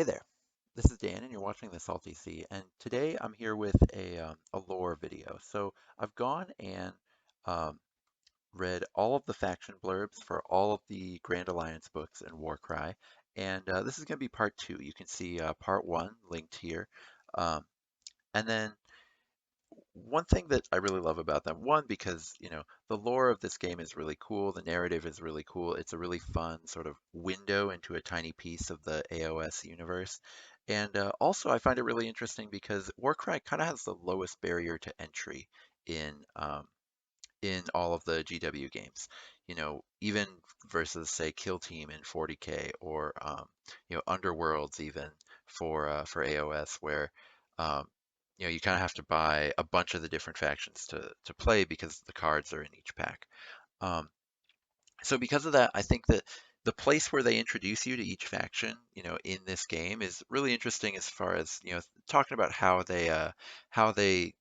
Hey there, this is Dan, and you're watching the Salty Sea. And today I'm here with a lore video. So I've gone and um, read all of the faction blurbs for all of the Grand Alliance books in Warcry, and this is going to be part two. You can see part one linked here, um, and then one thing that I really love about them, one, because, the lore of this game is really cool, the narrative is really cool, it's a really fun sort of window into a tiny piece of the AOS universe. And also, I find it really interesting because Warcry kind of has the lowest barrier to entry in in all of the GW games. Even versus say Kill Team in 40K or Underworlds even for AOS, where um, you kind of have to buy a bunch of the different factions to play because the cards are in each pack. Um, so because of that, I think that the place where they introduce you to each faction, in this game is really interesting as far as, talking about how they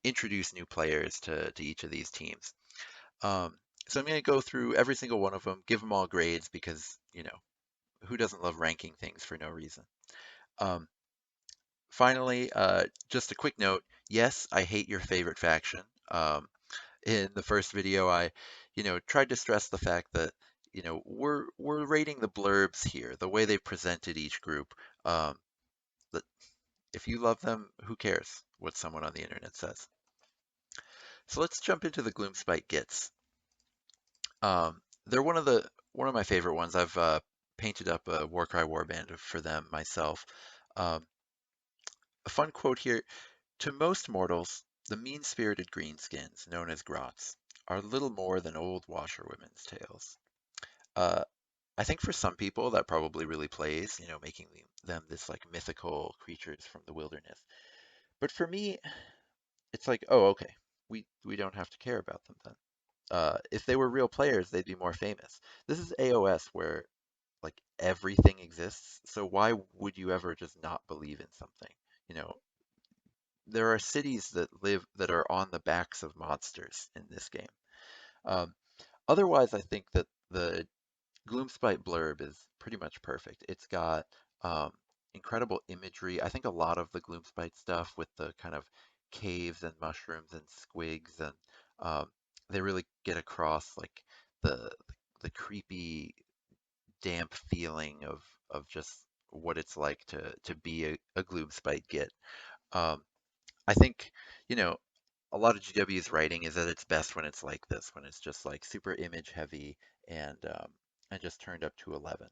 introduce new players to each of these teams. Um, so I'm going to go through every single one of them, give them all grades because, who doesn't love ranking things for no reason? Um, Finally, just a quick note. Yes, I hate your favorite faction. In the first video, I, tried to stress the fact that, we're rating the blurbs here, the way they presented each group. Um, that if you love them, who cares what someone on the internet says? So let's jump into the Gloomspite Gits. They're one of my favorite ones. I've painted up a Warcry warband for them myself. Um, a fun quote here: "To most mortals, the mean-spirited greenskins, known as grots, are little more than old washerwomen's tales." Uh, I think for some people that probably really plays, making them this like mythical creatures from the wilderness. But for me, it's like, oh, okay, we don't have to care about them then. If they were real players, they'd be more famous. This is AOS where like everything exists. So why would you ever just not believe in something? You know, there are cities that are on the backs of monsters in this game. Um, Otherwise, I think that the Gloomspite blurb is pretty much perfect. It's got um, incredible imagery. I think a lot of the Gloomspite stuff with the kind of caves and mushrooms and squigs and um, they really get across like the the creepy damp feeling of just what it's like to be a Gloomspite Git. Um, I think, you know, a lot of GW's writing is at its best when it's like this, when it's just like super image heavy and just turned up to 11.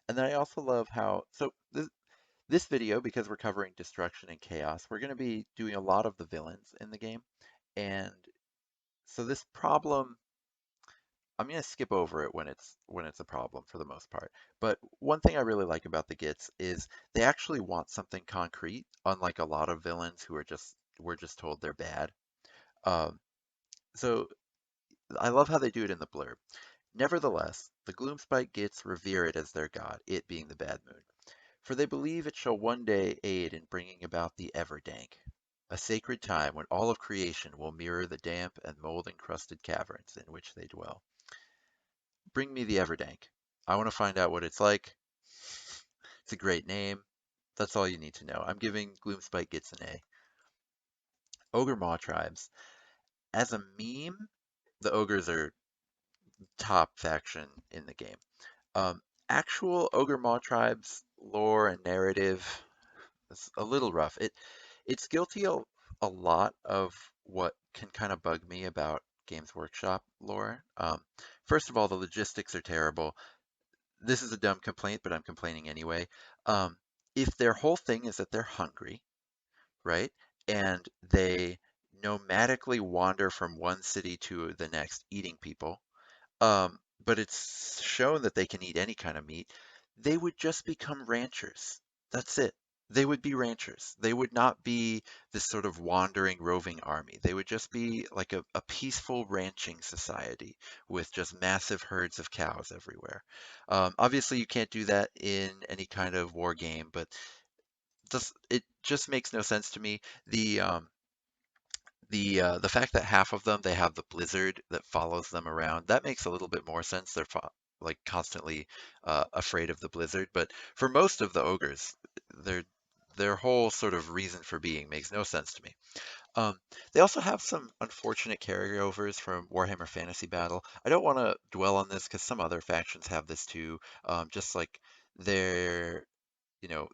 And then I also love how this video, because we're covering destruction and chaos, we're going to be doing a lot of the villains in the game, and so this problem I'm going to skip over it when it's a problem for the most part. But one thing I really like about the Gits is they actually want something concrete, unlike a lot of villains who are just we're just told they're bad. Um, so I love how they do it in the blurb. Nevertheless, the Gloomspite Gits revere it as their god, it being the bad moon, for they believe it shall one day aid in bringing about the Everdank, a sacred time when all of creation will mirror the damp and mold-encrusted caverns in which they dwell. Bring me the Everdank. I want to find out what it's like. It's a great name. That's all you need to know. I'm giving Gloomspite Gets an A. Ogre Maw Tribes. As a meme, the ogres are top faction in the game. Um, Actual Ogre Maw Tribes lore and narrative is a little rough. It's guilty of a lot of what can kind of bug me about Games Workshop lore. First of all, the logistics are terrible. This is a dumb complaint, but I'm complaining anyway. Um, if their whole thing is that they're hungry, right, and they nomadically wander from one city to the next eating people, but it's shown that they can eat any kind of meat, they would just become ranchers. That's it. They would be ranchers. They would not be this sort of wandering, roving army. They would just be like a peaceful ranching society with just massive herds of cows everywhere. Obviously, you can't do that in any kind of war game, but it just makes no sense to me. The fact that half of them they have the blizzard that follows them around, that makes a little bit more sense. They're like constantly afraid of the blizzard. But for most of the ogres, their their whole sort of reason for being makes no sense to me. Um, they also have some unfortunate carryovers from Warhammer Fantasy Battle. I don't want to dwell on this because some other factions have this too. Just like they're, you know,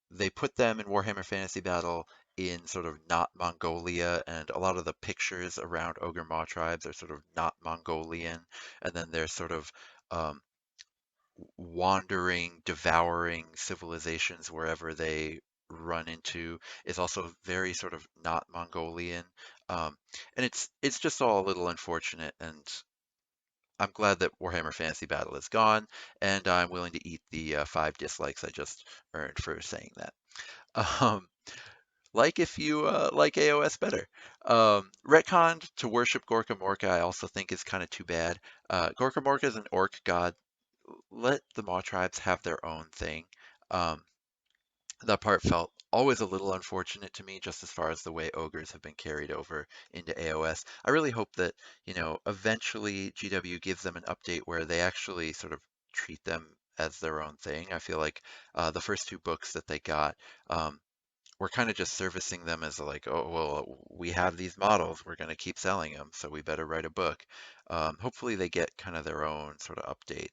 they put them in Warhammer Fantasy Battle in sort of not Mongolia, and a lot of the pictures around Ogre Maw tribes are sort of not Mongolian, and then they're sort of um, wandering, devouring civilizations wherever they run into is also very sort of not Mongolian. Um, and it's just all a little unfortunate, and I'm glad that Warhammer Fantasy Battle is gone, and I'm willing to eat the 5 dislikes I just earned for saying that. Um, like if you like AOS better. Retconned to worship Gorka Morka, I also think is kind of too bad. Gorka Morka is an orc god. Let the Maw tribes have their own thing. Um, that part felt always a little unfortunate to me, just as far as the way ogres have been carried over into AOS. I really hope that, eventually GW gives them an update where they actually sort of treat them as their own thing. I feel like the first 2 books that they got, um, we're kind of just servicing them as like, oh, well, we have these models, we're going to keep selling them, so we better write a book. Hopefully they get kind of their own sort of update.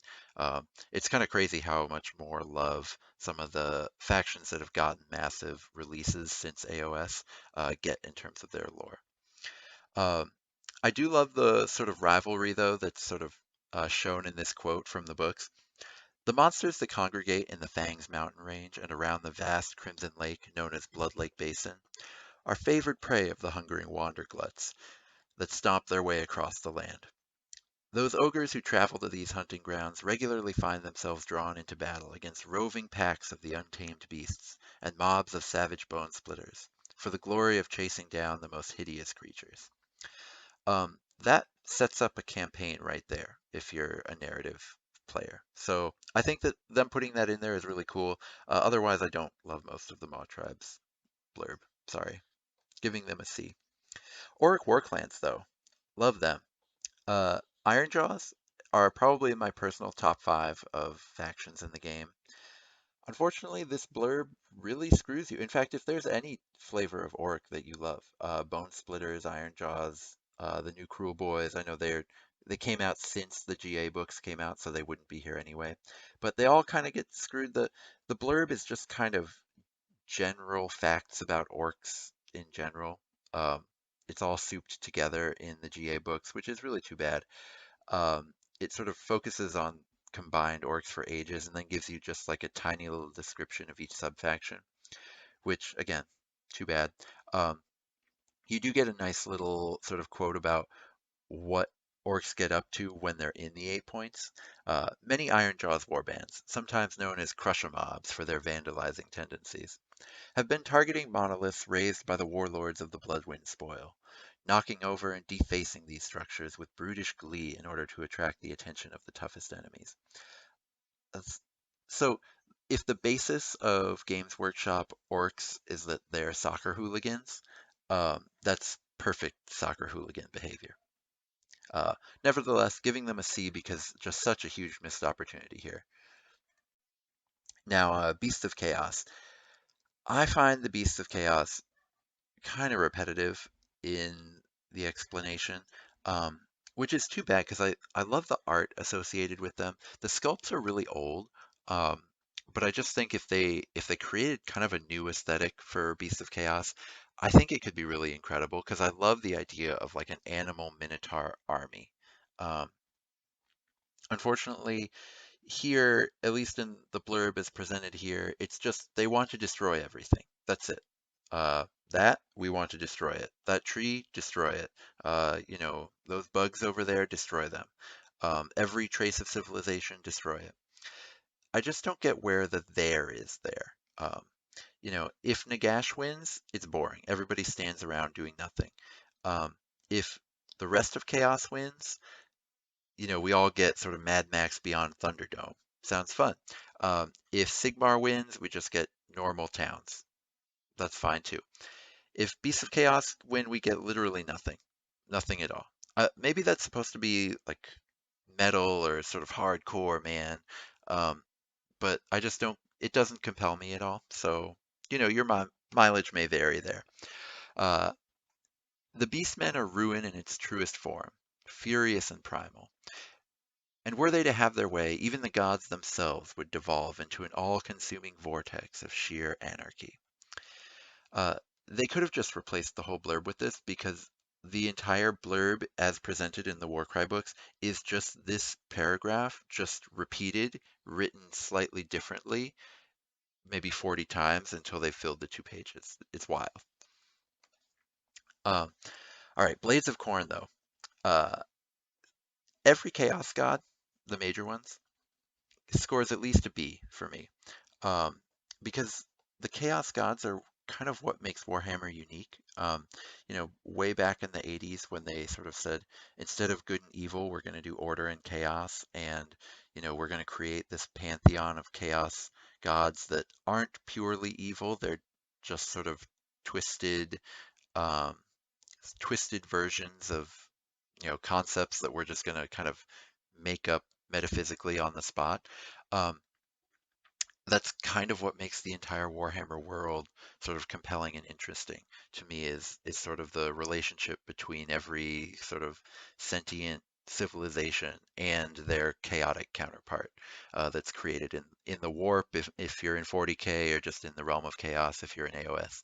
It's kind of crazy how much more love some of the factions that have gotten massive releases since AOS get in terms of their lore. Um, I do love the sort of rivalry, though, that's sort of shown in this quote from the books. The monsters that congregate in the Fangs mountain range and around the vast Crimson Lake known as Blood Lake Basin are favored prey of the hungering wandergluts that stomp their way across the land. Those ogres who travel to these hunting grounds regularly find themselves drawn into battle against roving packs of the untamed beasts and mobs of savage bone splitters for the glory of chasing down the most hideous creatures. That sets up a campaign right there if you're a narrative player. So I think that them putting that in there is really cool. Otherwise, I don't love most of the Maw Tribes blurb. Sorry. Giving them a C. Auric Warclans, though. Love them. Ironjaws are probably my personal top 5 of factions in the game. Unfortunately, this blurb really screws you. In fact, if there's any flavor of orc that you love, Bone Splitters, Iron Jaws, the new Cruel Boys, I know they came out since the GA books came out, so they wouldn't be here anyway. But they all kind of get screwed. The blurb is just kind of general facts about orcs in general. Um, it's all souped together in the GA books, which is really too bad. It sort of focuses on combined orcs for ages and then gives you just like a tiny little description of each subfaction, which again, too bad. Um, you do get a nice little sort of quote about what orcs get up to when they're in the 8 points. Many Ironjaw's warbands, sometimes known as crusher mobs for their vandalizing tendencies, have been targeting monoliths raised by the warlords of the Bloodwind spoil, knocking over and defacing these structures with brutish glee in order to attract the attention of the toughest enemies. That's, so, if the basis of Games Workshop orcs is that they're soccer hooligans, that's perfect soccer hooligan behavior. Uh, Nevertheless, giving them a C because just such a huge missed opportunity here. Now, Beast of Chaos. I find the Beast of Chaos kind of repetitive in the explanation, um, which is too bad because I love the art associated with them. The sculpts are really old, um, but I just think if they created kind of a new aesthetic for Beasts of Chaos, I think it could be really incredible because I love the idea of like an animal minotaur army. Um, Unfortunately, here, at least in the blurb as presented here, it's just they want to destroy everything. That's it. That we want to destroy it. That tree, destroy it. Those bugs over there, destroy them. Every trace of civilization, destroy it. I just don't get where the there is there. If Nagash wins, it's boring. Everybody stands around doing nothing. If the rest of Chaos wins, we all get sort of Mad Max Beyond Thunderdome. Sounds fun. If Sigmar wins, we just get normal towns. That's fine too. If Beasts of Chaos win, we get literally nothing. Nothing at all. Maybe that's supposed to be like metal or sort of hardcore, man. Um, but I just don't, it doesn't compel me at all. So your mileage may vary there. Uh, the beastmen are ruin in its truest form, furious and primal. And were they to have their way, even the gods themselves would devolve into an all-consuming vortex of sheer anarchy. Uh, they could have just replaced the whole blurb with this because the entire blurb, as presented in the Warcry books, is just this paragraph, just repeated, written slightly differently, maybe 40 times until they filled the 2 pages. It's wild. Um, all right, Blades of Corn, though. Uh, every Chaos God, the major ones, scores at least a B for me. um, because the Chaos Gods are kind of what makes Warhammer unique. Way back in the 80s when they sort of said, instead of good and evil, we're going to do order and chaos, and we're going to create this pantheon of Chaos Gods that aren't purely evil. They're just sort of twisted, um, twisted versions of concepts that we're just going to kind of make up metaphysically on the spot. Um, that's kind of what makes the entire Warhammer world sort of compelling and interesting to me is sort of the relationship between every sort of sentient civilization and their chaotic counterpart that's created in the warp if you're in 40K or just in the realm of chaos if you're in AOS.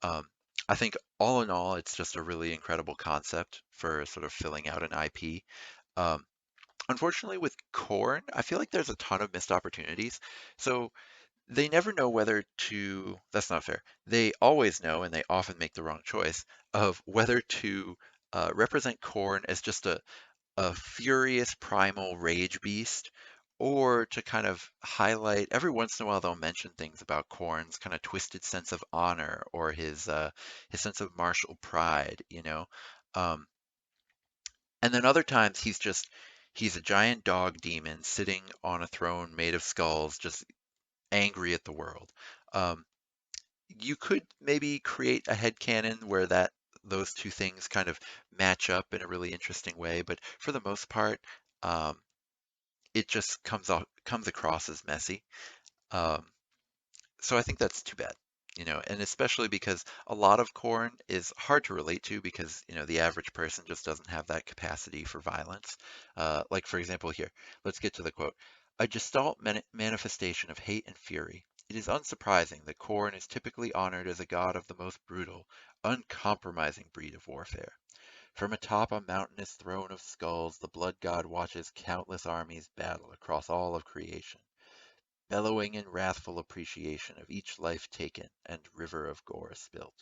Um, I think all in all, it's just a really incredible concept for sort of filling out an IP. Um, Unfortunately, with Corn, I feel like there's a ton of missed opportunities. So they never know whether to, that's not fair. They always know, and they often make the wrong choice, of whether to represent Korn as just a furious primal rage beast, or to kind of highlight, every once in a while they'll mention things about Korn's kind of twisted sense of honor or his sense of martial pride, you know. Um, and then other times he's a giant dog demon sitting on a throne made of skulls, just angry at the world. Um, you could maybe create a headcanon where that those two things kind of match up in a really interesting way, but for the most part, um, it just comes across as messy. Um, so I think that's too bad, and especially because a lot of corn is hard to relate to because, the average person just doesn't have that capacity for violence. Like, for example, here, let's get to the quote. A gestalt manifestation of hate and fury. It is unsurprising that Khorne is typically honored as a god of the most brutal, uncompromising breed of warfare. From atop a mountainous throne of skulls, the blood god watches countless armies battle across all of creation, bellowing in wrathful appreciation of each life taken and river of gore spilt.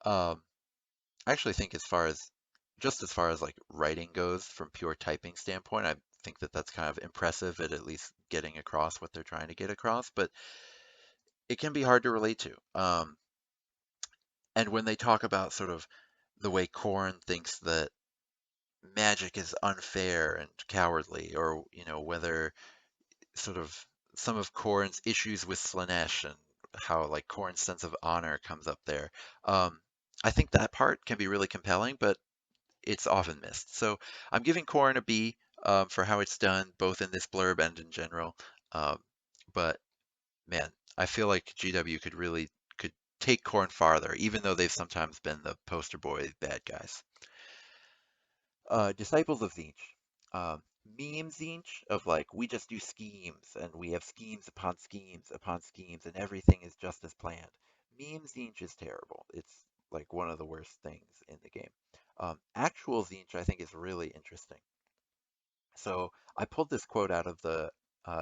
Um, I actually think just as far as like writing goes from pure typing standpoint, I think that that's kind of impressive at least getting across what they're trying to get across, but it can be hard to relate to. And when they talk about sort of the way Korn thinks that magic is unfair and cowardly, or whether sort of some of Korn's issues with Slanesh and how like Korn's sense of honor comes up there. Um, I think that part can be really compelling, but it's often missed. So I'm giving Korn a B for how it's done, both in this blurb and in general. Um, but man, I feel like GW could take Korn farther, even though they've sometimes been the poster boy bad guys. Disciples of Zinch. Meme Zinch of like, we just do schemes and we have schemes upon schemes and everything is just as planned. Meme Zinch is terrible. It's like one of the worst things in the game. Actual Zinch I think is really interesting. So I pulled this quote out of the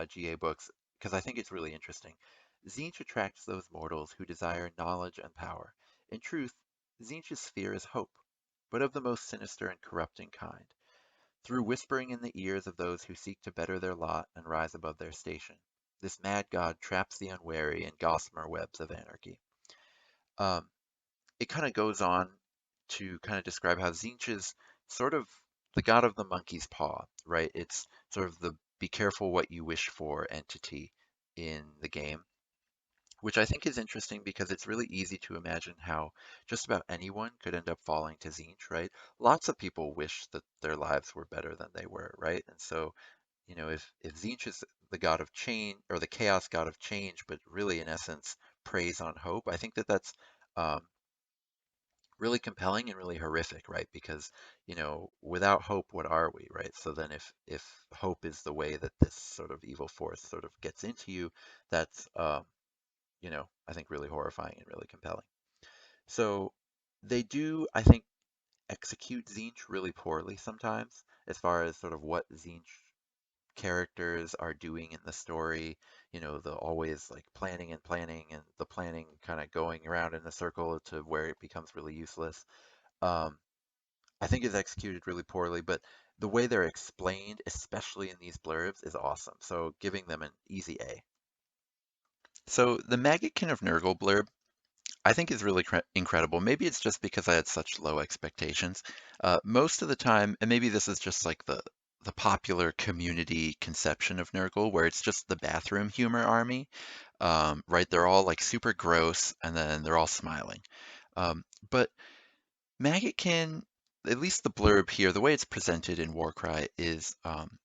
GA books because I think it's really interesting. Zinch attracts those mortals who desire knowledge and power. In truth, Zinch's sphere is hope, but of the most sinister and corrupting kind. Through whispering in the ears of those who seek to better their lot and rise above their station, this mad god traps the unwary in gossamer webs of anarchy. Um, it kind of goes on to kind of describe how Tzeentch is sort of the god of the monkey's paw, right? It's sort of the be careful what you wish for entity in the game, which I think is interesting because it's really easy to imagine how just about anyone could end up falling to Tzeentch, right? Lots of people wish that their lives were better than they were, right? And so, if Tzeentch is the god of change or the chaos god of change, but really in essence preys on hope. I think that that's um, really compelling and really horrific, right? Because, without hope, what are we, right? So then if hope is the way that this sort of evil force sort of gets into you, that's I think really horrifying and really compelling. So they do, I think, execute Zinch really poorly sometimes, as far as sort of what Zinch characters are doing in the story. The always like planning and planning, and the planning kind of going around in a circle to where it becomes really useless. Um, I think is executed really poorly, but the way they're explained, especially in these blurbs, is awesome. So giving them an easy A. So the Maggotkin of Nurgle blurb, I think is really incredible. Maybe it's just because I had such low expectations. Most of the time, and maybe this is just like the popular community conception of Nurgle, where it's just the bathroom humor army, right? They're all like super gross, and then they're all smiling. But Maggotkin, at least the blurb here, the way it's presented in Warcry is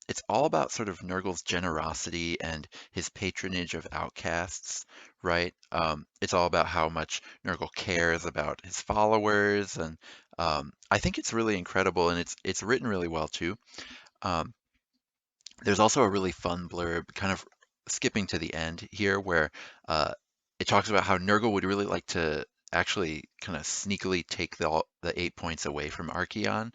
it's all about sort of Nurgle's generosity and his patronage of outcasts, right? It's all about how much Nurgle cares about his followers, and I think it's really incredible, and it's written really well too. Um, there's also a really fun blurb, kind of skipping to the end here, where uh, it talks about how Nurgle would really like to actually kind of sneakily take the 8 points away from Archeon,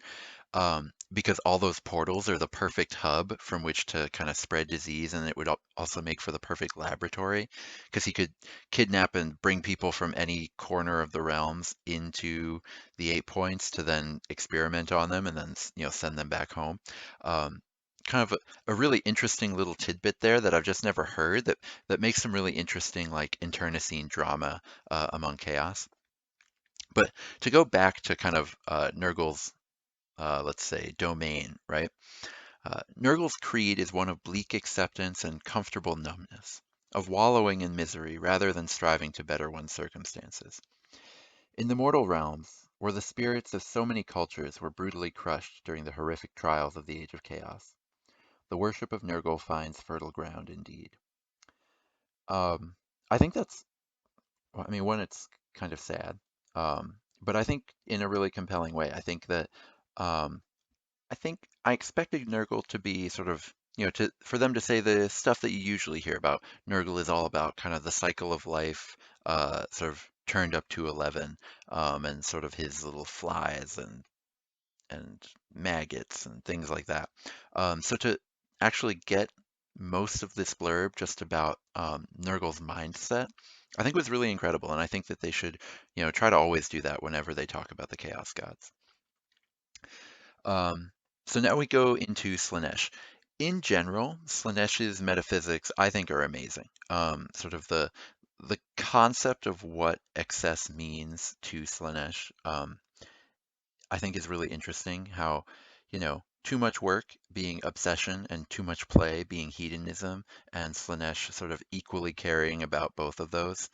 because all those portals are the perfect hub from which to kind of spread disease, and it would also make for the perfect laboratory, because he could kidnap and bring people from any corner of the realms into the 8 points to then experiment on them and then send them back home. Um, kind of a really interesting little tidbit there that I've just never heard that makes some really interesting like internecine drama among chaos. But to go back to kind of Nurgle's let's say, domain, right? Nurgle's creed is one of bleak acceptance and comfortable numbness, of wallowing in misery rather than striving to better one's circumstances. In the mortal realms, where the spirits of so many cultures were brutally crushed during the horrific trials of the Age of Chaos, the worship of Nurgle finds fertile ground indeed. Um, I think that's, well, I mean, one, it's kind of sad, but I think in a really compelling way. Um, I think I expected Nurgle to be sort of, for them to say the stuff that you usually hear about. Nurgle is all about kind of the cycle of life, sort of turned up to 11, and sort of his little flies and maggots and things like that. So to actually get most of this blurb just about Nurgle's mindset, I think was really incredible, and I think that they should, try to always do that whenever they talk about the Chaos Gods. Um, so now we go into Slaanesh. In general, Slaanesh's metaphysics, I think, are amazing. Sort of the concept of what excess means to Slaanesh, I think is really interesting. How, too much work being obsession and too much play being hedonism, and Slaanesh sort of equally caring about both of those.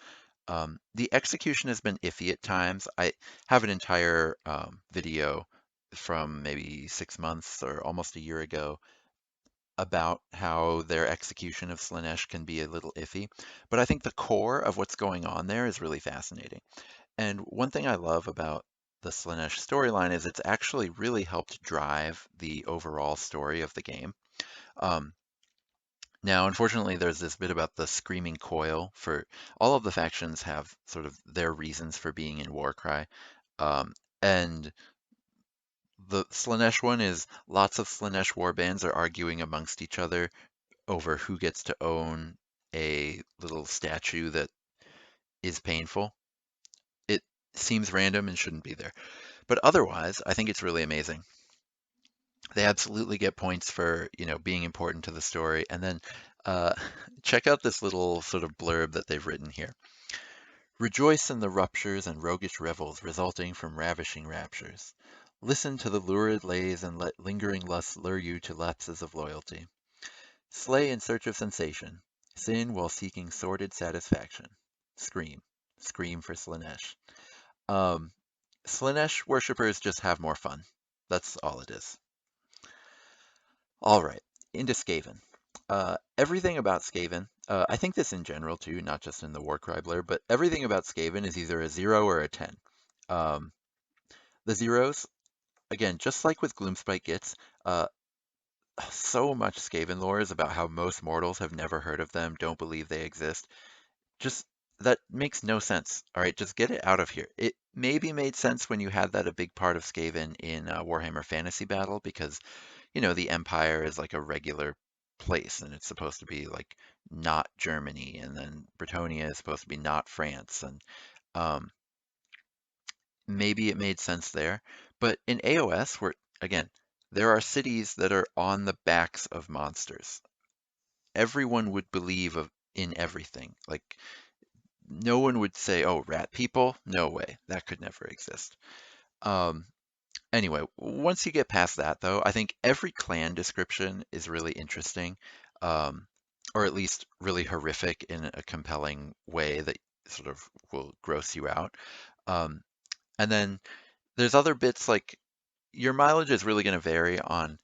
The execution has been iffy at times. I have an entire video from maybe 6 months or almost a year ago about how their execution of Slaanesh can be a little iffy. But I think the core of what's going on there is really fascinating. And one thing I love about the Slaanesh storyline is it's actually really helped drive the overall story of the game. Um, Now, unfortunately, there's this bit about the Screaming Coil. For all of the factions have sort of their reasons for being in Warcry. And the Slaanesh one is lots of Slaanesh warbands are arguing amongst each other over who gets to own a little statue that is painful. It seems random and shouldn't be there. But otherwise, I think it's really amazing. They absolutely get points for, being important to the story. And then uh, check out this little sort of blurb that they've written here. Rejoice in the ruptures and roguish revels resulting from ravishing raptures. Listen to the lurid lays and let lingering lusts lure you to lapses of loyalty. Slay in search of sensation. Sin while seeking sordid satisfaction. Scream. Scream for Slaanesh. Um, Slaanesh worshippers just have more fun. That's all it is. All right, into Skaven. everything about Skaven, I think this in general too, not just in the Warcry blur, but everything about Skaven is either a 0 or a 10. Um, the zeros, again, just like with Gloomspite Gits, uh, so much Skaven lore is about how most mortals have never heard of them, don't believe they exist. Just that makes no sense. All right, just get it out of here. It maybe made sense when you had that a big part of Skaven in Warhammer Fantasy Battle because, the Empire is like a regular place and it's supposed to be like not Germany, and then Bretonia is supposed to be not France, and um, maybe it made sense there. But in AOS, where again, there are cities that are on the backs of monsters. Everyone would believe in everything. Like no one would say, "Oh, rat people? No way. That could never exist." Um, anyway, once you get past that, though, I think every clan description is really interesting, um, or at least really horrific in a compelling way that sort of will gross you out. Um, and then there's other bits like your mileage is really going to vary on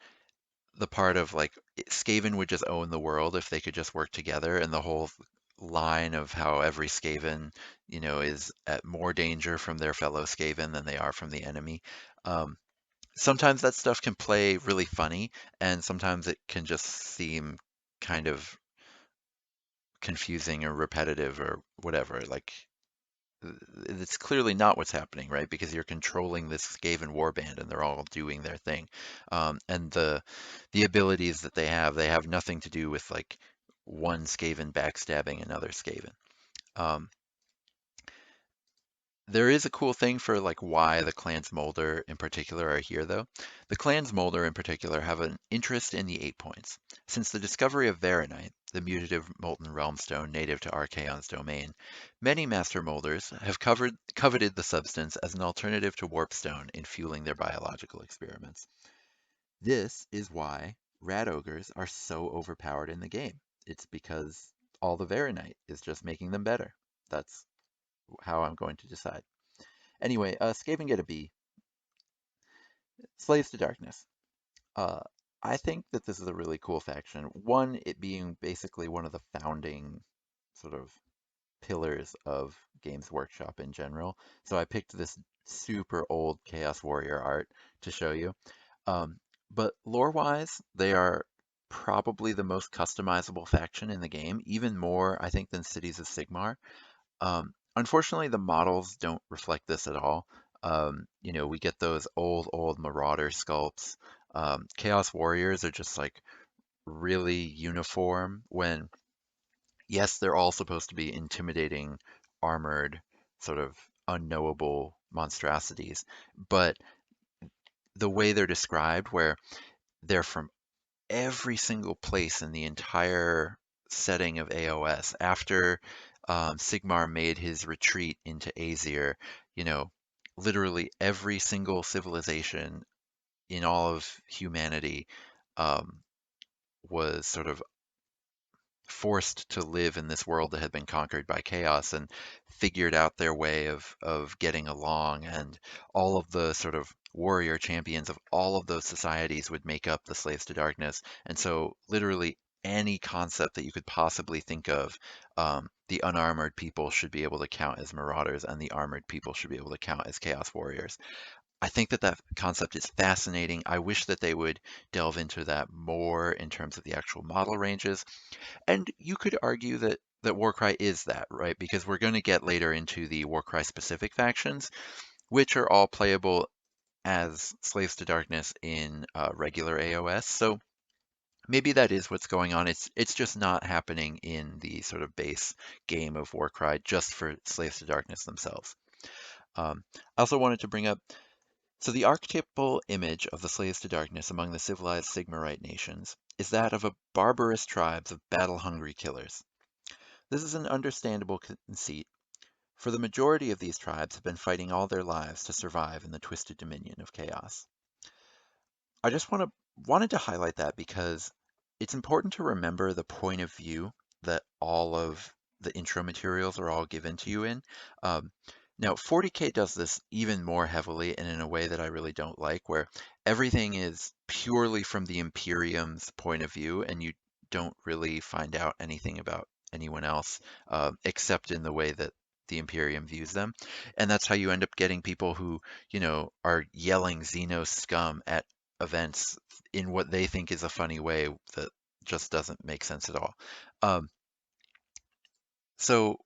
the part of like Skaven would just own the world if they could just work together, and the whole line of how every Skaven, is at more danger from their fellow Skaven than they are from the enemy. Um, Sometimes that stuff can play really funny, and sometimes it can just seem kind of confusing or repetitive or whatever. Like it's clearly not what's happening, right? Because you're controlling this Skaven warband and they're all doing their thing. And the abilities that they have nothing to do with like one Skaven backstabbing another Skaven. Um, There is a cool thing for like why the clans Molder in particular are here though. The clans Molder in particular have an interest in the 8 points. Since the discovery of Varanite, the mutative molten realm stone native to Archaon's domain, many Master Molders have coveted the substance as an alternative to Warpstone in fueling their biological experiments. This is why rat ogres are so overpowered in the game. It's because all the Varanite is just making them better. That's how I'm going to decide. Anyway, Skaven get a B. Slaves to Darkness. Uh, I think that this is a really cool faction. One, it being basically one of the founding sort of pillars of Games Workshop in general. So I picked this super old Chaos Warrior art to show you. Um, but lore-wise, they are probably the most customizable faction in the game, even more, I think, than Cities of Sigmar. Unfortunately, the models don't reflect this at all. We get those old Marauder sculpts. Chaos Warriors are just like really uniform when, yes, they're all supposed to be intimidating, armored, sort of unknowable monstrosities. But the way they're described, where they're from every single place in the entire setting of AOS. After Sigmar made his retreat into Aesir, you know, literally every single civilization in all of humanity um, was sort of forced to live in this world that had been conquered by chaos and figured out their way of getting along, and all of the sort of warrior champions of all of those societies would make up the Slaves to Darkness. And so literally any concept that you could possibly think of, the unarmored people should be able to count as marauders and the armored people should be able to count as chaos warriors. I think that that concept is fascinating. I wish that they would delve into that more in terms of the actual model ranges, and you could argue that Warcry is that, right? Because we're going to get later into the Warcry-specific factions, which are all playable as Slaves to Darkness in regular AOS. So maybe that is what's going on. It's just not happening in the sort of base game of Warcry just for Slaves to Darkness themselves. I also wanted to bring up, so the archetypal image of the Slaves to Darkness among the civilized Sigmarite nations is that of a barbarous tribes of battle-hungry killers. This is an understandable conceit, for the majority of these tribes have been fighting all their lives to survive in the twisted dominion of chaos. I just wanted to highlight that because it's important to remember the point of view that all of the intro materials are all given to you in. Um, Now, 40K does this even more heavily and in a way that I really don't like, where everything is purely from the Imperium's point of view, and you don't really find out anything about anyone else, except in the way that the Imperium views them. And that's how you end up getting people who, are yelling Xenos scum at events in what they think is a funny way that just doesn't make sense at all. Um, so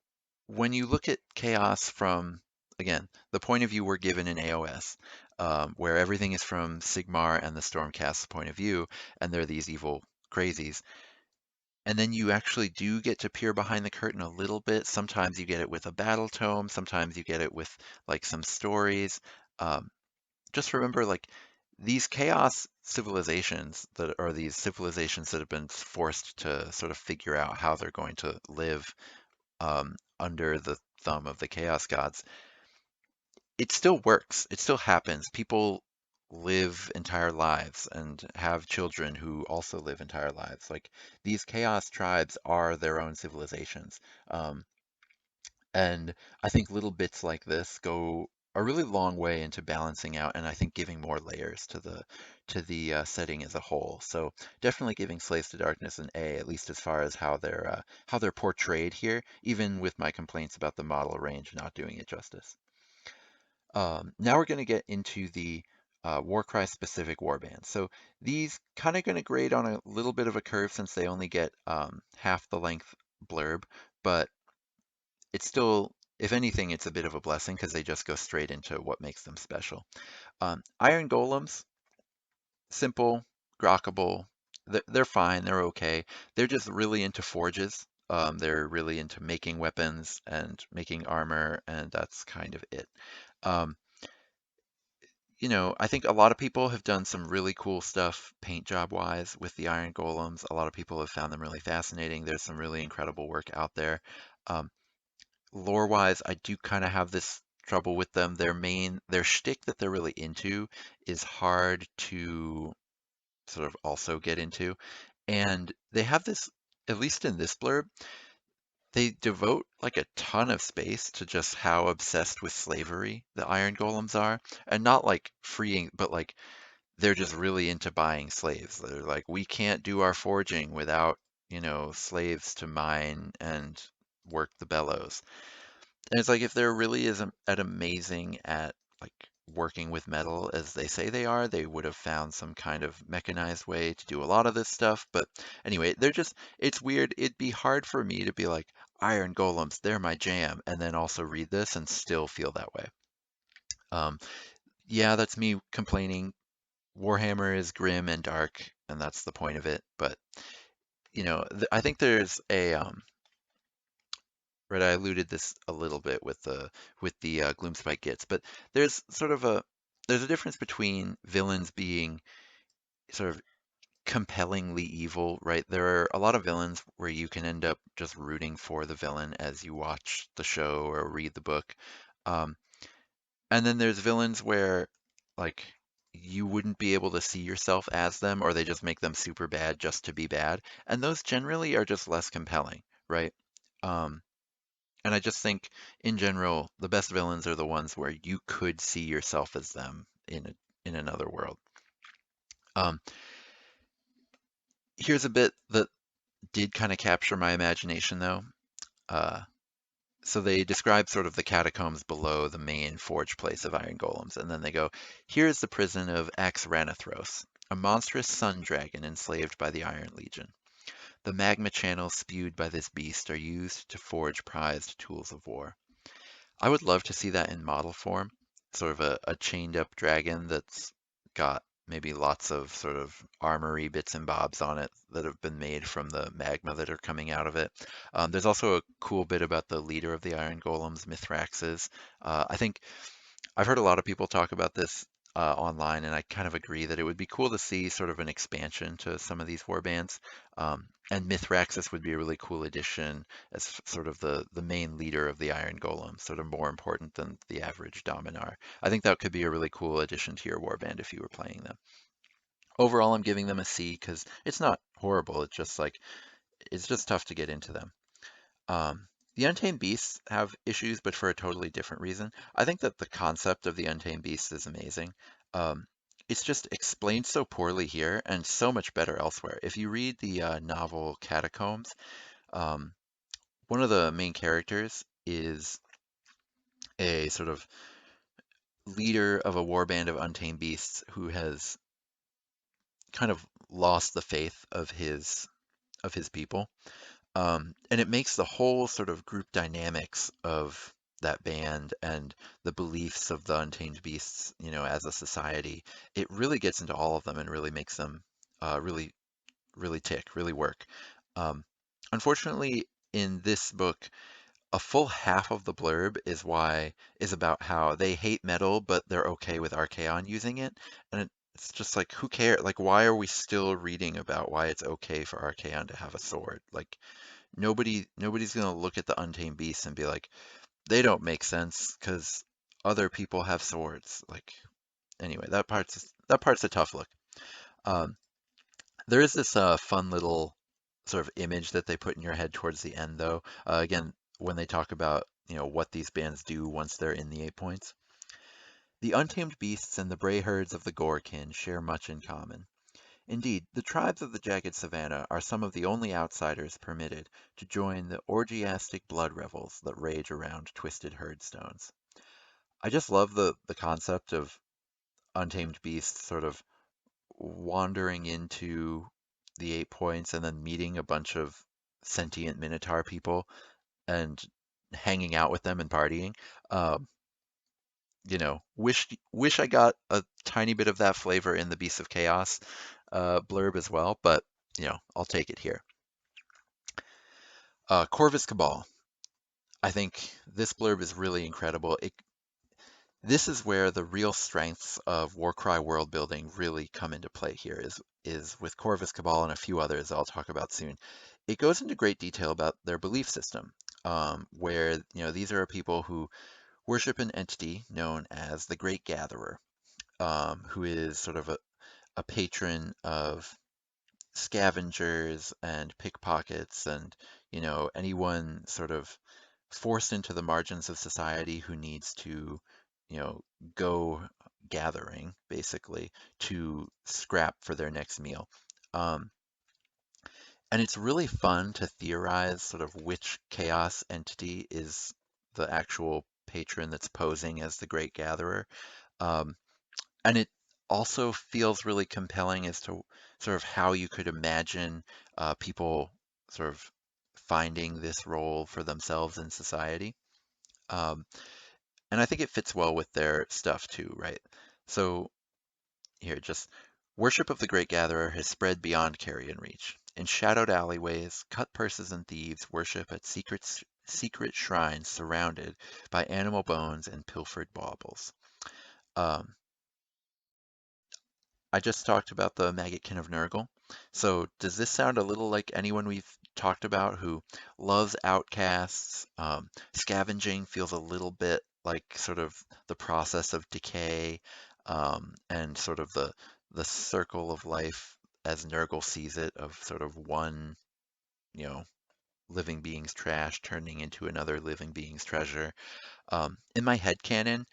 when you look at chaos from, again, the point of view we're given in AOS, where everything is from Sigmar and the Stormcast's point of view, and they're these evil crazies, and then you actually do get to peer behind the curtain a little bit. Sometimes you get it with a battle tome, sometimes you get it with like some stories. Um, just remember, like, these chaos civilizations that are these civilizations that have been forced to sort of figure out how they're going to live under the thumb of the chaos gods, it still works. It still happens. People live entire lives and have children who also live entire lives. Like, these chaos tribes are their own civilizations. Um, and I think little bits like this go a really long way into balancing out, and I think giving more layers to the setting as a whole. So definitely giving Slaves to Darkness an A, at least as far as how they're portrayed here, even with my complaints about the model range not doing it justice. Now we're going to get into the Warcry-specific warbands. So these kind of going to grade on a little bit of a curve since they only get half the length blurb, but it's still, if anything, it's a bit of a blessing because they just go straight into what makes them special. Iron Golems, simple, grokkable, they're fine, they're okay. They're just really into forges. They're really into making weapons and making armor, and that's kind of it. Um, I think a lot of people have done some really cool stuff paint job wise with the iron golems. A lot of people have found them really fascinating. There's some really incredible work out there. Um, Lore wise, I do kind of have this trouble with them. Their shtick that they're really into is hard to sort of also get into. And they have this, at least in this blurb, they devote like a ton of space to just how obsessed with slavery the iron golems are. And not like freeing, but like they're just really into buying slaves. They're like, we can't do our forging without, slaves to mine and work the bellows. And it's like if they're really as at amazing at like working with metal as they say they are, they would have found some kind of mechanized way to do a lot of this stuff. But anyway, it's weird. It'd be hard for me to be like, iron golems, they're my jam, and then also read this and still feel that way. Um, yeah, that's me complaining. Warhammer is grim and dark, and that's the point of it. But I think there's right. I alluded this a little bit with the Gloomspite Gits, but there's sort of there's a difference between villains being sort of compellingly evil, right? There are a lot of villains where you can end up just rooting for the villain as you watch the show or read the book. Um, And then there's villains where, like, you wouldn't be able to see yourself as them, or they just make them super bad just to be bad. And those generally are just less compelling, right? Um, and I just think, in general, the best villains are the ones where you could see yourself as them in another world. Um, Here's a bit that did kind of capture my imagination, though. Uh, So they describe sort of the catacombs below the main forge place of iron golems, and then they go, here is the prison of Axranathros, a monstrous sun dragon enslaved by the Iron Legion. The magma channels spewed by this beast are used to forge prized tools of war. I would love to see that in model form, sort of a chained up dragon that's got maybe lots of sort of armory bits and bobs on it that have been made from the magma that are coming out of it. There's also a cool bit about the leader of the Iron Golems, Mithrax's. I think I've heard a lot of people talk about this online, and I kind of agree that it would be cool to see sort of an expansion to some of these warbands. And Mithraxis would be a really cool addition as sort of the main leader of the Iron Golem, sort of more important than the average Dominar. I think that could be a really cool addition to your warband if you were playing them. Overall, I'm giving them a C because it's not horrible. It's just tough to get into them. The Untamed Beasts have issues, but for a totally different reason. I think that the concept of the Untamed Beasts is amazing. Um, it's just explained so poorly here and so much better elsewhere. If you read the novel Catacombs, um, one of the main characters is a sort of leader of a warband of untamed beasts who has kind of lost the faith of his people. And it makes the whole sort of group dynamics of that band and the beliefs of the untamed beasts, as a society, it really gets into all of them and really makes them really, really tick, really work. Um, Unfortunately, in this book, a full half of the blurb is about how they hate metal, but they're okay with Archaon using it. And it's just like, who cares? Like, why are we still reading about why it's okay for Archaon to have a sword? Like, nobody's gonna look at the Untamed Beasts and be like, they don't make sense because other people have swords. Like, anyway, that part's a tough look. Um, there is this fun little sort of image that they put in your head towards the end, though. Again, when they talk about what these bands do once they're in the 8 points. The untamed beasts and the bray herds of the Gorkin share much in common. Indeed, the tribes of the jagged savanna are some of the only outsiders permitted to join the orgiastic blood revels that rage around twisted herdstones. I just love the concept of untamed beasts sort of wandering into the 8 points and then meeting a bunch of sentient Minotaur people and hanging out with them and partying. Um, wish I got a tiny bit of that flavor in the Beasts of Chaos blurb as well, but I'll take it here. Corvus Cabal. I think this blurb is really incredible. This is where the real strengths of Warcry world building really come into play here, is with Corvus Cabal and a few others I'll talk about soon. It goes into great detail about their belief system, where these are people who worship an entity known as the Great Gatherer, who is sort of a patron of scavengers and pickpockets and anyone sort of forced into the margins of society who needs to you know go gathering basically to scrap for their next meal. um, and it's really fun to theorize sort of which chaos entity is the actual patron that's posing as the great gatherer. um, and it also feels really compelling as to sort of how you could imagine people sort of finding this role for themselves in society. Um, and I think it fits well with their stuff too, right? So here, just worship of the Great Gatherer has spread beyond carrion reach. In shadowed alleyways, cut purses and thieves worship at secret shrines surrounded by animal bones and pilfered baubles. Um, I just talked about the Maggotkin of Nurgle. So does this sound a little like anyone we've talked about who loves outcasts? Scavenging feels a little bit like sort of the process of decay, and sort of the circle of life as Nurgle sees it, of sort of one, you know, living being's trash turning into another living being's treasure. In my head canon,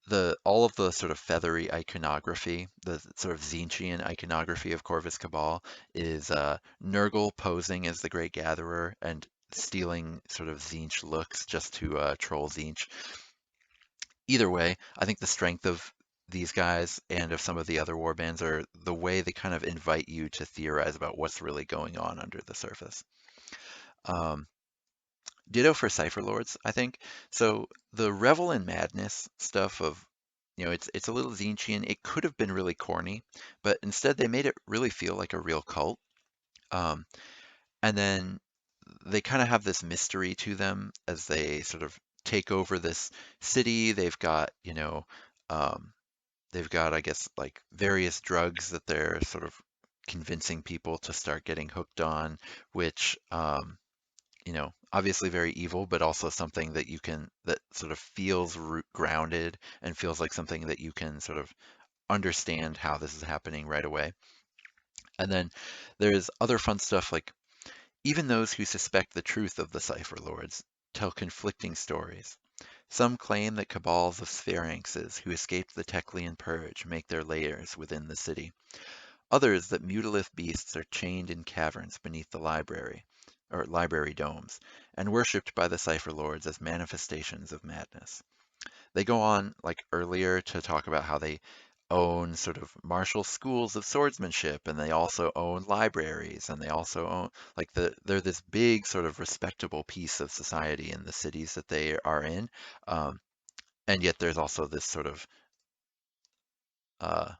the all of the sort of feathery iconography, the sort of Tzeentchian iconography of Corvus Cabal is Nurgle posing as the Great Gatherer and stealing sort of Tzeentch looks just to troll Tzeentch. Either way, I think the strength of these guys and of some of the other warbands are the way they kind of invite you to theorize about what's really going on under the surface. Um, Ditto for Cypher Lords, I think. So the Revel in Madness stuff of, it's a little Tzeentchian. It could have been really corny, but instead they made it really feel like a real cult. Um, and then they kind of have this mystery to them as they sort of take over this city. Um, they've got, I guess, like various drugs that they're sort of convincing people to start getting hooked on, which obviously very evil, but also something that sort of feels grounded and feels like something that you can sort of understand how this is happening right away. And then there's other fun stuff like even those who suspect the truth of the Cypher Lords tell conflicting stories. Some claim that cabals of spheranxes who escaped the Teclian purge make their lairs within the city. Others that mutilith beasts are chained in caverns beneath the library, or library domes, and worshipped by the Cipher Lords as manifestations of madness. They go on, like earlier, to talk about how they own sort of martial schools of swordsmanship, and they also own libraries, and they also own they're this big sort of respectable piece of society in the cities that they are in, um, and yet there's also this sort of uh,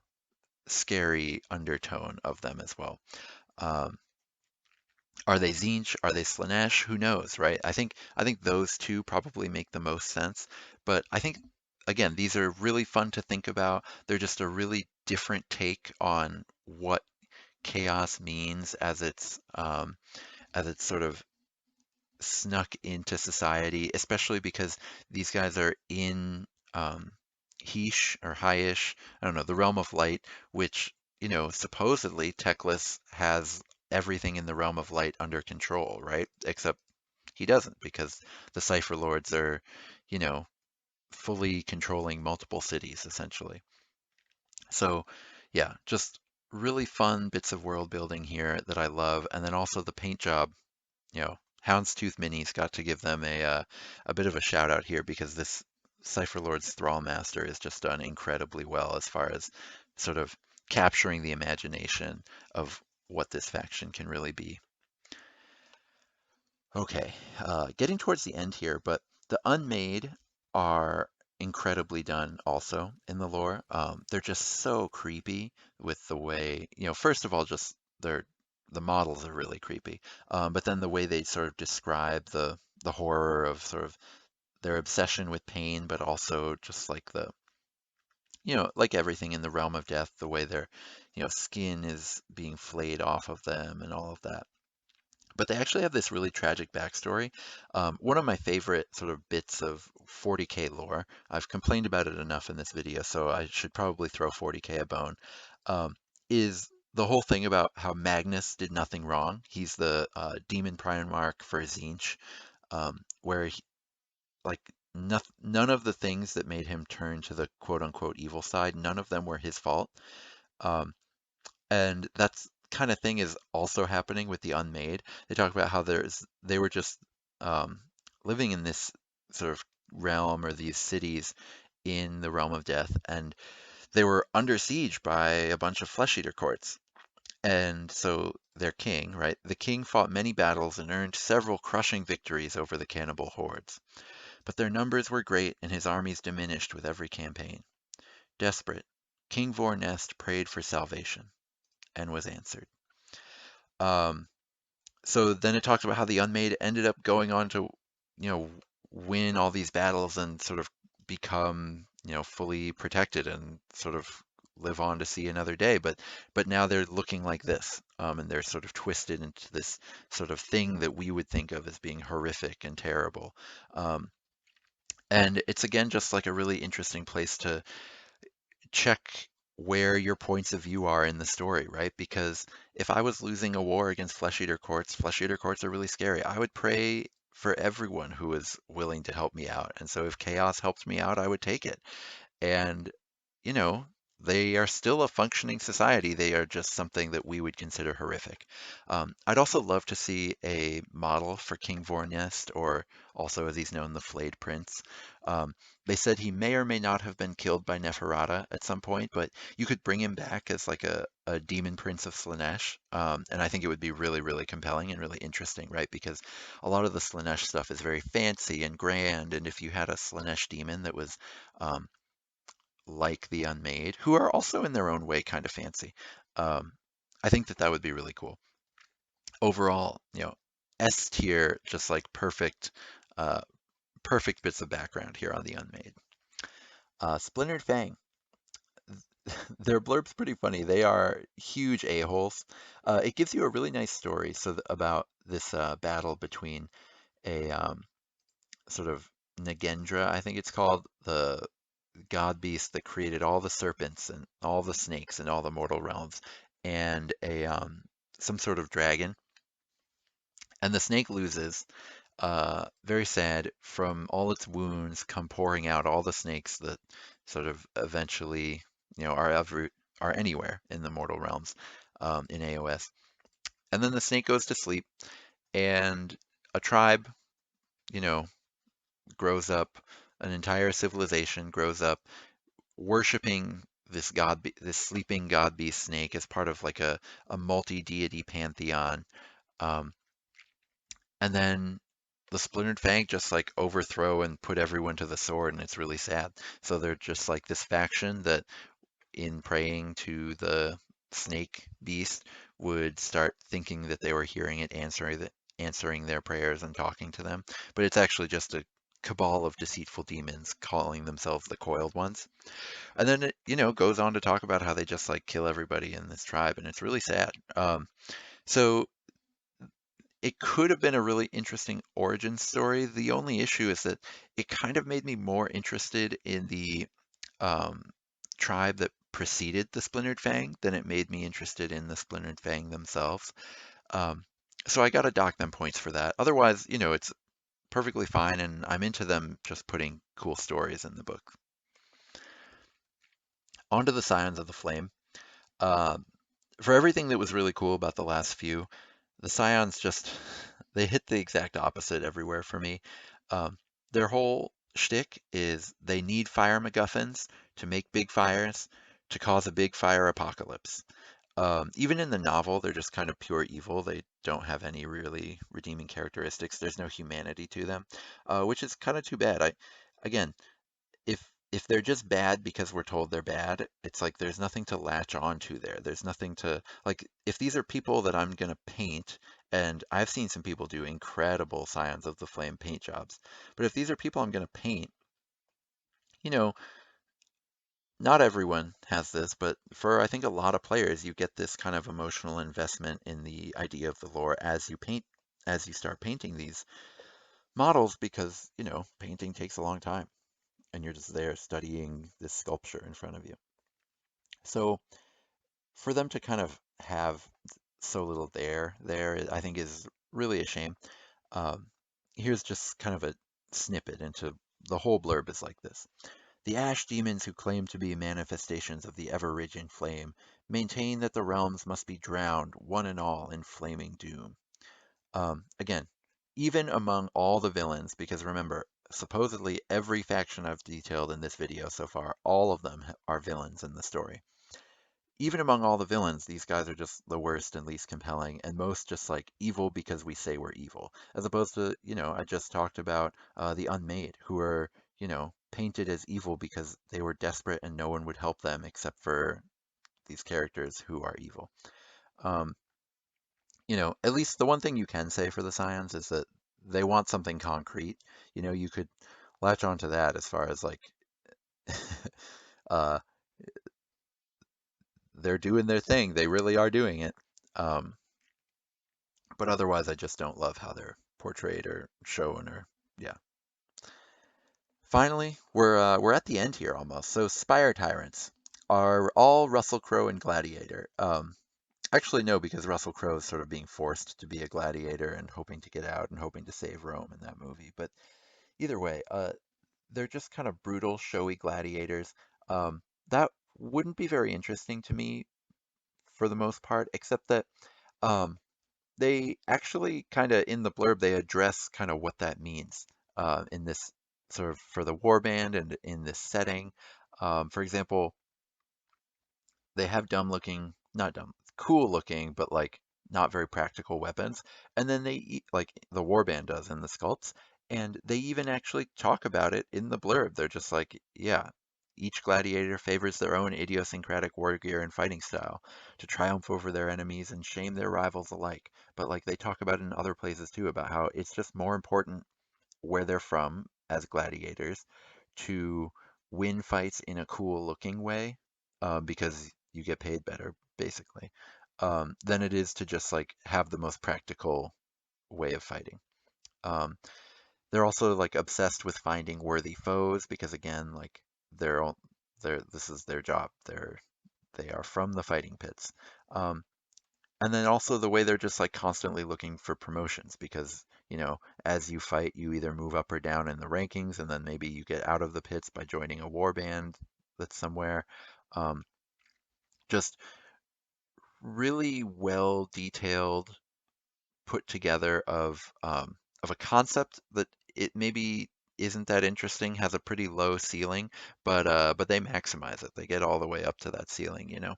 scary undertone of them as well. Um, Are they Zinch? Are they Slanesh? Who knows, right? I think those two probably make the most sense. But I think again, these are really fun to think about. They're just a really different take on what chaos means as it's sort of snuck into society, especially because these guys are in um, Heish or Highish, I don't know, the realm of light, which, supposedly Teclis has everything in the realm of light under control, right? Except he doesn't because the Cipher Lords are, you know, fully controlling multiple cities essentially. So, yeah, just really fun bits of world building here that I love. And then also the paint job, Houndstooth Minis got to give them a bit of a shout out here because this Cypher Lord's Thrall Master is just done incredibly well as far as sort of capturing the imagination of what this faction can really be. Okay, getting towards the end here, but the Unmade are incredibly done also in the lore. They're just so creepy with the way, first of all, just the models are really creepy. But then the way they sort of describe the horror of sort of their obsession with pain, but also just like like everything in the realm of death, the way their, skin is being flayed off of them and all of that. But they actually have this really tragic backstory. One of my favorite sort of bits of 40K lore, I've complained about it enough in this video, so I should probably throw 40K a bone, um, is the whole thing about how Magnus did nothing wrong. He's the demon primarch for Tzeentch, where like none of the things that made him turn to the quote unquote evil side, none of them were his fault. Um, and that's kind of thing is also happening with the Unmade. They talk about how they were just um, living in this sort of realm or these cities in the realm of death, and they were under siege by a bunch of flesh eater courts. And so their king, right? The king fought many battles and earned several crushing victories over the cannibal hordes. But their numbers were great and his armies diminished with every campaign. Desperate, King Vornest prayed for salvation and was answered. Um, so then it talks about how the Unmade ended up going on to, you know, win all these battles and sort of become, fully protected and sort of live on to see another day. But now they're looking like this, and they're sort of twisted into this sort of thing that we would think of as being horrific and terrible. Um, and it's again just like a really interesting place to check where your points of view are in the story, right? Because if I was losing a war against flesh eater courts are really scary. I would pray for everyone who was willing to help me out. And so if chaos helped me out, I would take it. And, you know, they are still a functioning society. They are just something that we would consider horrific. I'd also love to see a model for King Vornest, or also as he's known, the Flayed Prince. Um, they said he may or may not have been killed by Neferata at some point, but you could bring him back as like a demon prince of Slaanesh. And I think it would be really, really compelling and really interesting, right? Because a lot of the Slaanesh stuff is very fancy and grand, and if you had a Slaanesh demon that was um, like the Unmade, who are also in their own way kind of fancy. Um, I think that that would be really cool. Overall, S tier, just like uh, perfect bits of background here on the Unmade. Splintered Fang. Their blurb's pretty funny. They are huge a-holes. It gives you a really nice story about this battle between a sort of Nagendra, I think it's called, the god beast that created all the serpents and all the snakes and all the mortal realms, and a some sort of dragon. And the snake loses, Very sad. From all its wounds come pouring out all the snakes that sort of eventually, are anywhere in the mortal realms, in AOS. And then the snake goes to sleep, and a tribe, you know, grows up, an entire civilization grows up worshiping this sleeping god beast snake as part of like a multi-deity pantheon. Um, and then the Splintered Fang just like overthrow and put everyone to the sword, and it's really sad. So they're just like this faction that, in praying to the snake beast, would start thinking that they were hearing it, answering their prayers and talking to them. But it's actually just a cabal of deceitful demons calling themselves the Coiled Ones. And then it, goes on to talk about how they just like kill everybody in this tribe, and it's really sad. So it could have been a really interesting origin story. The only issue is that it kind of made me more interested in the um, tribe that preceded the Splintered Fang than it made me interested in the Splintered Fang themselves. Um, so I got to dock them points for that. Otherwise, it's perfectly fine, and I'm into them just putting cool stories in the book. On to the Scions of the Flame. Um, for everything that was really cool about the last few, the Scions just they hit the exact opposite everywhere for me. Um, their whole shtick is they need fire MacGuffins to make big fires to cause a big fire apocalypse. Even in the novel, they're just kind of pure evil. They don't have any really redeeming characteristics. There's no humanity to them, which is kind of too bad. Again, if they're just bad because we're told they're bad, it's like there's nothing to latch on to there. There's nothing to like if these are people that I'm gonna paint, and I've seen some people do incredible Scions of the Flame paint jobs, but if these are people I'm gonna paint, you know, not everyone has this, but for I think a lot of players, you get this kind of emotional investment in the idea of the lore as you start painting these models because, painting takes a long time and you're just there studying this sculpture in front of you. So for them to kind of have so little there, I think is really a shame. Um, Here's just kind of a snippet into the whole blurb is like this. The ash demons who claim to be manifestations of the ever-raging flame maintain that the realms must be drowned, one and all, in flaming doom. Again, even among all the villains, because remember, supposedly every faction I've detailed in this video so far, all of them are villains in the story. Even among all the villains, these guys are just the worst and least compelling, and most just like evil because we say we're evil. As opposed to, I just talked about the Unmade, who are, painted as evil because they were desperate and no one would help them except for these characters who are evil. Um, at least the one thing you can say for the Scions is that they want something concrete. You could latch onto that as far as like uh, they're doing their thing. They really are doing it. Um, but otherwise, I just don't love how they're portrayed or shown or yeah. Finally, we're at the end here almost. So Spire Tyrants are all Russell Crowe and Gladiator. Actually, no, because Russell Crowe is sort of being forced to be a gladiator and hoping to get out and hoping to save Rome in that movie. But either way, they're just kind of brutal, showy gladiators. That wouldn't be very interesting to me for the most part, except that um, they actually kind of in the blurb they address kind of what that means in this sort of for the warband and in this setting. For example, they have not dumb, cool looking, but like not very practical weapons. And then like the warband does in the sculpts, and they even actually talk about it in the blurb. They're just like, yeah, each gladiator favors their own idiosyncratic war gear and fighting style to triumph over their enemies and shame their rivals alike. But like they talk about it in other places too, about how it's just more important where they're from as gladiators to win fights in a cool looking way because you get paid better, basically, than it is to just like have the most practical way of fighting. Um, they're also like obsessed with finding worthy foes because again, like they're all, this is their job. They are from the fighting pits. Um, and then also the way they're just like constantly looking for promotions because, you know, as you fight, you either move up or down in the rankings, and then maybe you get out of the pits by joining a war band that's somewhere. Um, just really well detailed, put together of a concept that it maybe isn't that interesting, has a pretty low ceiling, but they maximize it. They get all the way up to that ceiling, you know.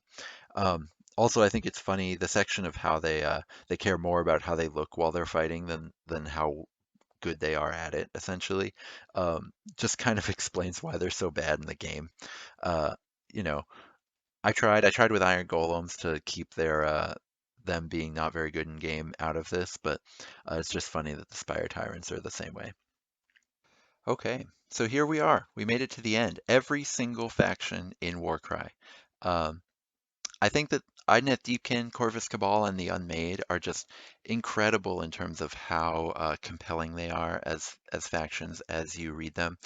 Also, I think it's funny the section of how they care more about how they look while they're fighting than how good they are at it, essentially. Just kind of explains why they're so bad in the game. Uh, you know, I tried with Iron Golems to keep them being not very good in game out of this, but it's just funny that the Spire Tyrants are the same way. Okay, so here we are. We made it to the end. Every single faction in Warcry. Um, I think that Idoneth Deepkin, Corvus Cabal, and the Unmade are just incredible in terms of how compelling they are as factions as you read them.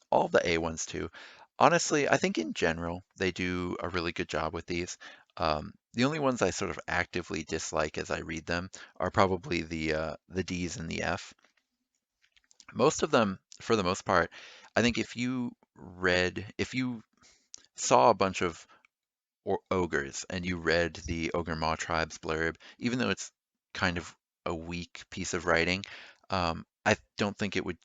All the A ones too. Honestly, I think in general they do a really good job with these. The only ones I sort of actively dislike as I read them are probably the D's and the F. Most of them, for the most part, I think if you saw a bunch of or ogres and you read the Ogre Maw Tribe's blurb, even though it's kind of a weak piece of writing, I don't think it would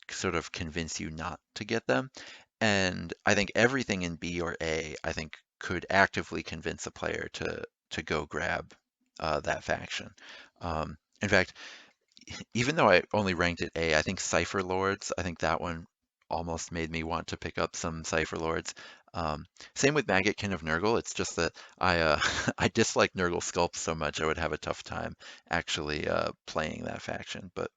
sort of convince you not to get them. And I think everything in B or A, I think could actively convince a player to go grab that faction. In fact, even though I only ranked it A, I think Cypher Lords, I think that one almost made me want to pick up some Cypher Lords. Same with Maggotkin of Nurgle. It's just that I dislike Nurgle sculpts so much I would have a tough time actually playing that faction. But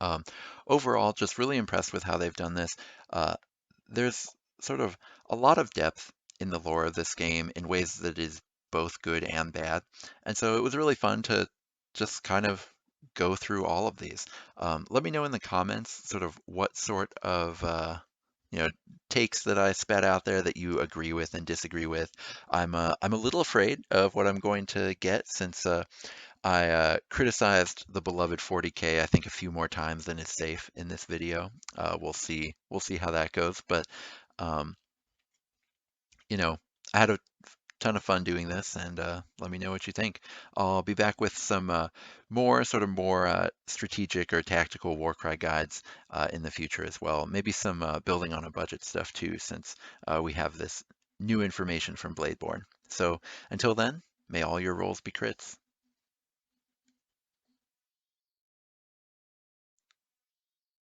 um, overall, just really impressed with how they've done this. Uh, there's sort of a lot of depth in the lore of this game in ways that is both good and bad. And so it was really fun to just kind of go through all of these. Let me know in the comments sort of what sort of you know takes that I spat out there that you agree with and disagree with. I'm a little afraid of what I'm going to get since I criticized the beloved 40K, I think, a few more times than is safe in this video. We'll see how that goes. But um, you know, I had a ton of fun doing this, and let me know what you think. I'll be back with some more strategic or tactical Warcry guides in the future as well. Maybe some building on a budget stuff too, since we have this new information from Bladeborn. So until then, may all your rolls be crits.